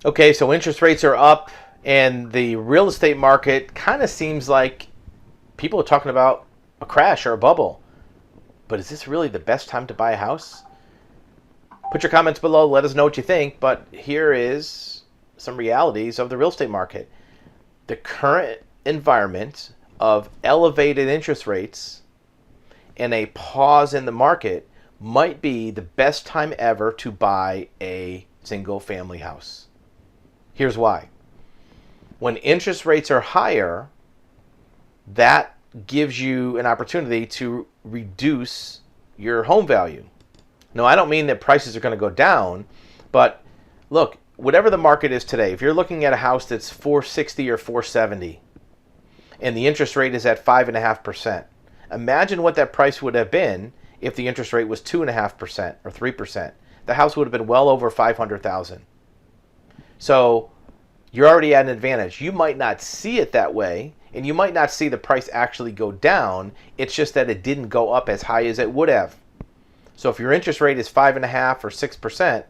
Okay, so interest rates are up, and the real estate market kind of seems like people are talking about a crash or a bubble. But is this really the best time to buy a house? Put your comments below. Let us know what you think. But here is some realities of the real estate market. The current environment of elevated interest rates and a pause in the market might be the best time ever to buy a single family house. Here's why. When interest rates are higher, that gives you an opportunity to reduce your home value. No, I don't mean that prices are going to go down, but look, whatever the market is today, if you're looking at a house that's 460 or 470 and the interest rate is at 5.5%, imagine what that price would have been if the interest rate was 2.5% or 3%. The house would have been well over 500,000. So you're already at an advantage. You might not see it that way, and you might not see the price actually go down. It's just that it didn't go up as high as it would have. So if your interest rate is 5.5% or 6%,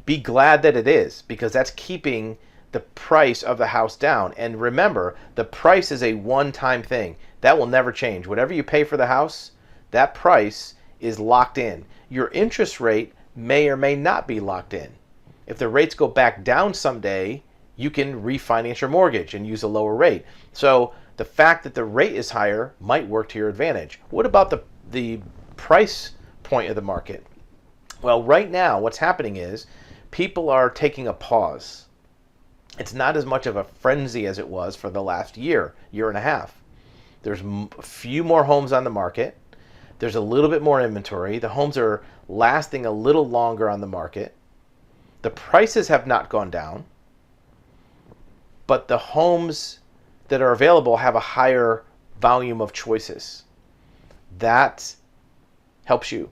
be glad that it is, because that's keeping the price of the house down. And remember, the price is a one-time thing. That will never change. Whatever you pay for the house, that price is locked in. Your interest rate may or may not be locked in. If the rates go back down someday, you can refinance your mortgage and use a lower rate. So the fact that the rate is higher might work to your advantage. What about the price point of the market? Well, right now what's happening is people are taking a pause. It's not as much of a frenzy as it was for the last year and a half. There's a few more homes on the market. There's a little bit more inventory. The homes are lasting a little longer on the market. The prices have not gone down, but the homes that are available have a higher volume of choices. That helps you,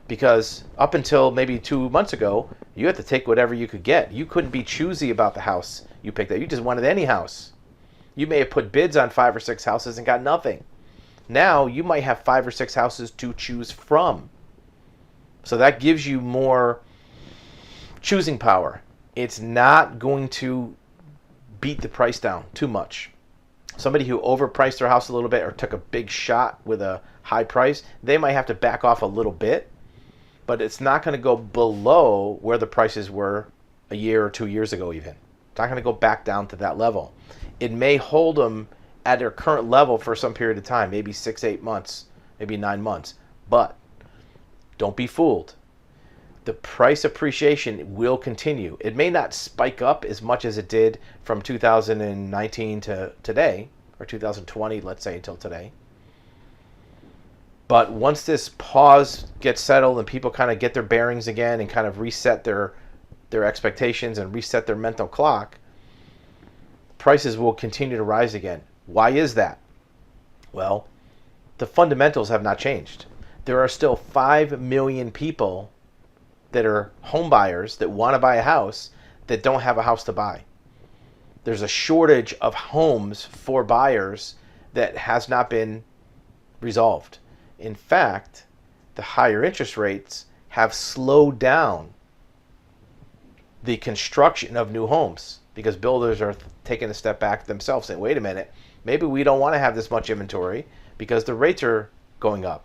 because up until maybe 2 months ago, you had to take whatever you could get. You couldn't be choosy about the house you picked up. You just wanted any house. You may have put bids on 5 or 6 houses and got nothing. Now you might have 5 or 6 houses to choose from. So that gives you more choosing power. It's not going to beat the price down too much. Somebody who overpriced their house a little bit or took a big shot with a high price, they might have to back off a little bit, but it's not going to go below where the prices were a year or 2 years ago even. It's not going to go back down to that level. It may hold them at their current level for some period of time, maybe 6, 8 months, maybe 9 months. But don't be fooled. The price appreciation will continue. It may not spike up as much as it did from 2019 to today, or 2020, let's say, until today. But once this pause gets settled and people kind of get their bearings again and kind of reset their expectations and reset their mental clock, prices will continue to rise again. Why is that? Well, the fundamentals have not changed. There are still 5 million people that are home buyers that want to buy a house that don't have a house to buy. There's a shortage of homes for buyers that has not been resolved. In fact, the higher interest rates have slowed down the construction of new homes, because builders are taking a step back themselves, saying, wait a minute, maybe we don't want to have this much inventory because the rates are going up.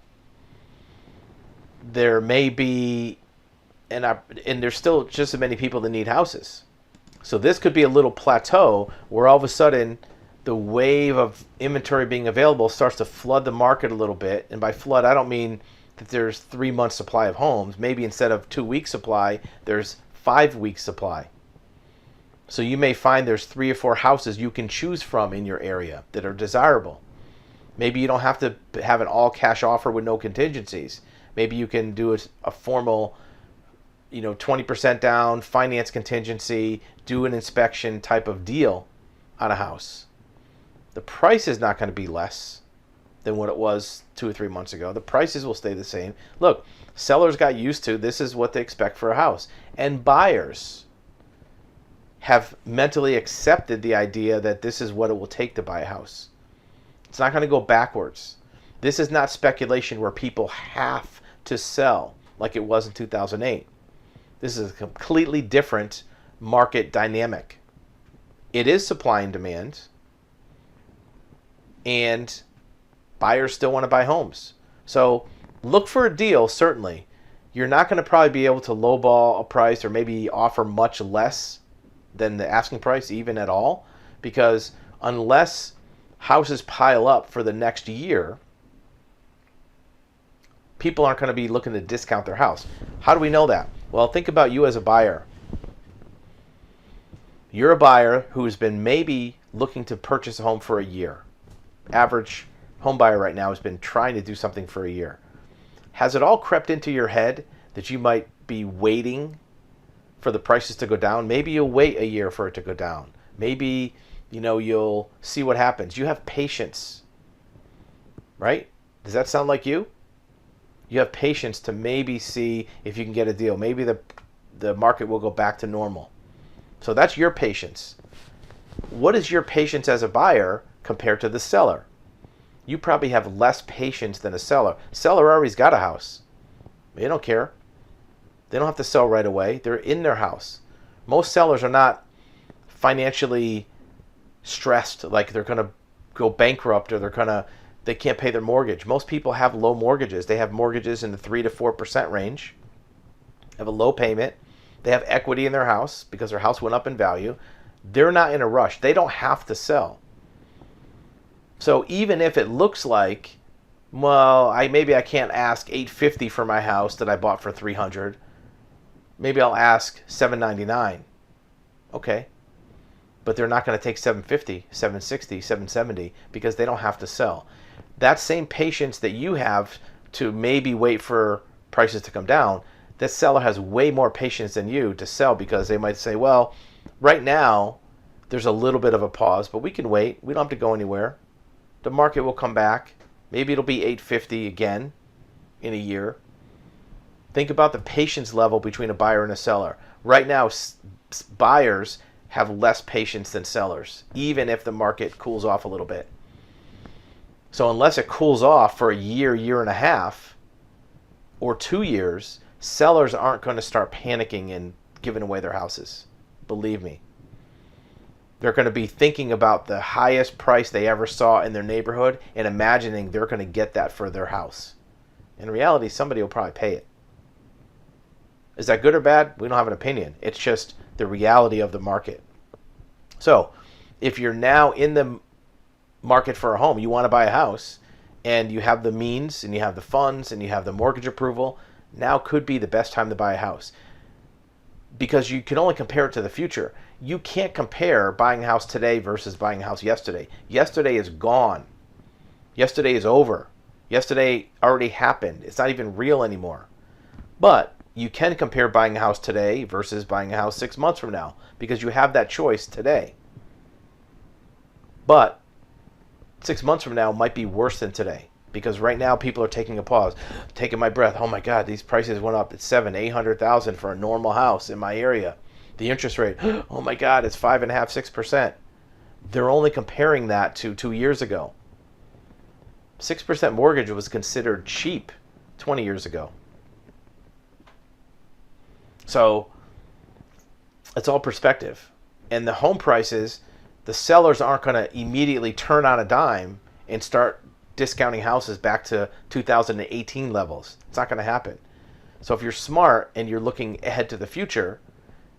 There may be, and there's still just as many people that need houses. So this could be a little plateau where all of a sudden the wave of inventory being available starts to flood the market a little bit. And by flood, I don't mean that there's 3 months supply of homes. Maybe instead of 2 weeks supply, there's 5 weeks supply. So you may find there's 3 or 4 houses you can choose from in your area that are desirable. Maybe you don't have to have an all cash offer with no contingencies. Maybe you can do a formal 20% down, finance contingency, do an inspection type of deal on a house. The price is not going to be less than what it was 2 or 3 months ago. The prices will stay the same. Look, sellers got used to this is what they expect for a house. And buyers have mentally accepted the idea that this is what it will take to buy a house. It's not going to go backwards. This is not speculation where people have to sell like it was in 2008. This is a completely different market dynamic. It is supply and demand, and buyers still want to buy homes. So look for a deal, certainly. You're not going to probably be able to lowball a price or maybe offer much less than the asking price, even at all, because unless houses pile up for the next year, people aren't going to be looking to discount their house. How do we know that? Well, think about you as a buyer. You're a buyer who's been maybe looking to purchase a home for a year. Average home buyer right now has been trying to do something for a year. Has it all crept into your head that you might be waiting for the prices to go down? Maybe you'll wait a year for it to go down. Maybe, you'll see what happens. You have patience, right? Does that sound like you? You have patience to maybe see if you can get a deal. Maybe the market will go back to normal. So that's your patience. What is your patience as a buyer compared to the seller? You probably have less patience than a seller. Seller already's got a house. They don't care. They don't have to sell right away. They're in their house. Most sellers are not financially stressed, like they're going to go bankrupt or they can't pay their mortgage. Most people have low mortgages. They have mortgages in the 3 to 4% range. Have a low payment. They have equity in their house because their house went up in value. They're not in a rush. They don't have to sell. So even if it looks like, well, maybe I can't ask $850 for my house that I bought for $300. Maybe I'll ask $799. Okay. But they're not going to take $750, $760, $770 because they don't have to sell. That same patience that you have to maybe wait for prices to come down, this seller has way more patience than you to sell because they might say, well, right now there's a little bit of a pause, but we can wait. We don't have to go anywhere. The market will come back. Maybe it'll be $850 again in a year. Think about the patience level between a buyer and a seller. Right now, buyers have less patience than sellers, even if the market cools off a little bit. So unless it cools off for a year, year and a half, or 2 years, sellers aren't going to start panicking and giving away their houses. Believe me. They're going to be thinking about the highest price they ever saw in their neighborhood and imagining they're going to get that for their house. In reality, somebody will probably pay it. Is that good or bad? We don't have an opinion. It's just the reality of the market. So, if you're now in the market for a home, you want to buy a house, and you have the means, and you have the funds, and you have the mortgage approval, now could be the best time to buy a house. Because you can only compare it to the future. You can't compare buying a house today versus buying a house yesterday. Yesterday is gone. Yesterday is over. Yesterday already happened. It's not even real anymore. But you can compare buying a house today versus buying a house 6 months from now because you have that choice today. But 6 months from now might be worse than today because right now people are taking a pause, taking my breath. Oh my God, these prices went up. It's $700,000-800,000 for a normal house in my area. The interest rate, oh my God, it's 5.5%-6%. They're only comparing that to 2 years ago. 6% mortgage was considered cheap 20 years ago. So it's all perspective. And the home prices, the sellers aren't going to immediately turn on a dime and start discounting houses back to 2018 levels. It's not going to happen. So if you're smart and you're looking ahead to the future,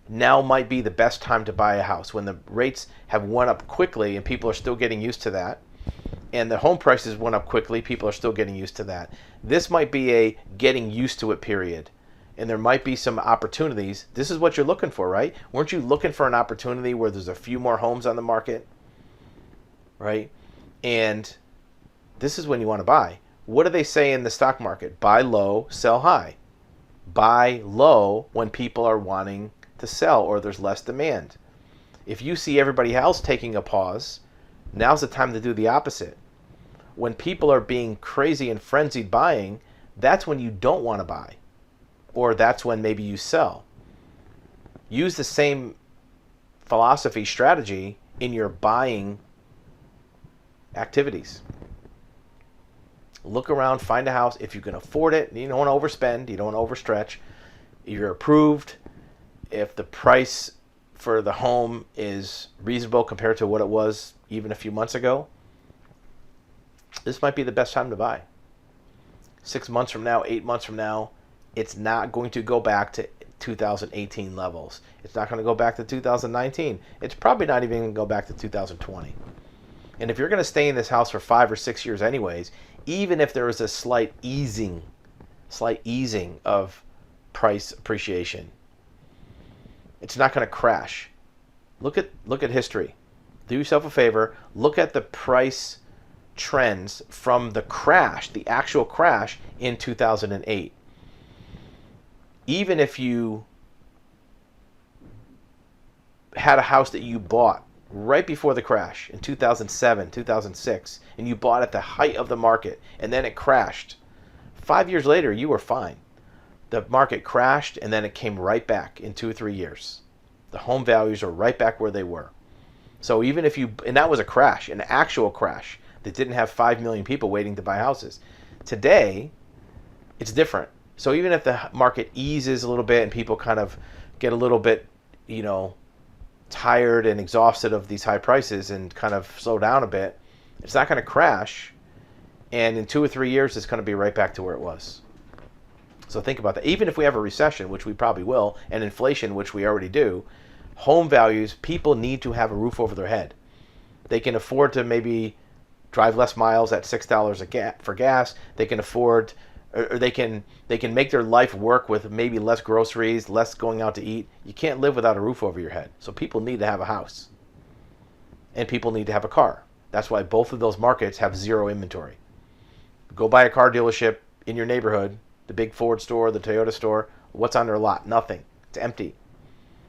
now might be the best time to buy a house when the rates have went up quickly and people are still getting used to that. And the home prices went up quickly, people are still getting used to that. This might be a getting used to it period. And there might be some opportunities. This is what you're looking for, right? Weren't you looking for an opportunity where there's a few more homes on the market? Right? And this is when you want to buy. What do they say in the stock market? Buy low, sell high. Buy low when people are wanting to sell or there's less demand. If you see everybody else taking a pause, now's the time to do the opposite. When people are being crazy and frenzied buying, that's when you don't want to buy. Or that's when maybe you sell. Use the same philosophy, strategy in your buying activities. Look around, find a house. If you can afford it, you don't want to overspend, you don't want to overstretch. If you're approved, if the price for the home is reasonable compared to what it was even a few months ago, this might be the best time to buy. 6 months from now, 8 months from now, it's not going to go back to 2018 levels. It's not going to go back to 2019. It's probably not even going to go back to 2020. And if you're going to stay in this house for 5 or 6 years anyways, even if there was a slight easing of price appreciation, it's not going to crash. Look at history. Do yourself a favor. Look at the price trends from the crash, the actual crash in 2008. Even if you had a house that you bought right before the crash in 2007, 2006, and you bought at the height of the market, and then it crashed, 5 years later, you were fine. The market crashed, and then it came right back in 2 or 3 years. The home values are right back where they were. So even if you, and that was a crash, an actual crash that didn't have 5 million people waiting to buy houses. Today, it's different. So even if the market eases a little bit and people kind of get a little bit, tired and exhausted of these high prices and kind of slow down a bit, it's not going to crash. And in 2 or 3 years, it's going to be right back to where it was. So think about that. Even if we have a recession, which we probably will, and inflation, which we already do, home values, people need to have a roof over their head. They can afford to maybe drive less miles at $6 for gas. They can afford, or they can make their life work with maybe less groceries, less going out to eat. You can't live without a roof over your head. So people need to have a house. And people need to have a car. That's why both of those markets have zero inventory. Go buy a car dealership in your neighborhood, the big Ford store, the Toyota store. What's on their lot? Nothing. It's empty.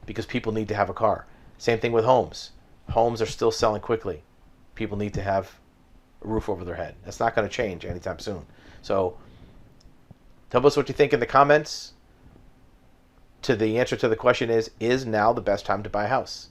Because people need to have a car. Same thing with homes. Homes are still selling quickly. People need to have a roof over their head. That's not going to change anytime soon. So tell us what you think in the comments. The answer to the question is now the best time to buy a house?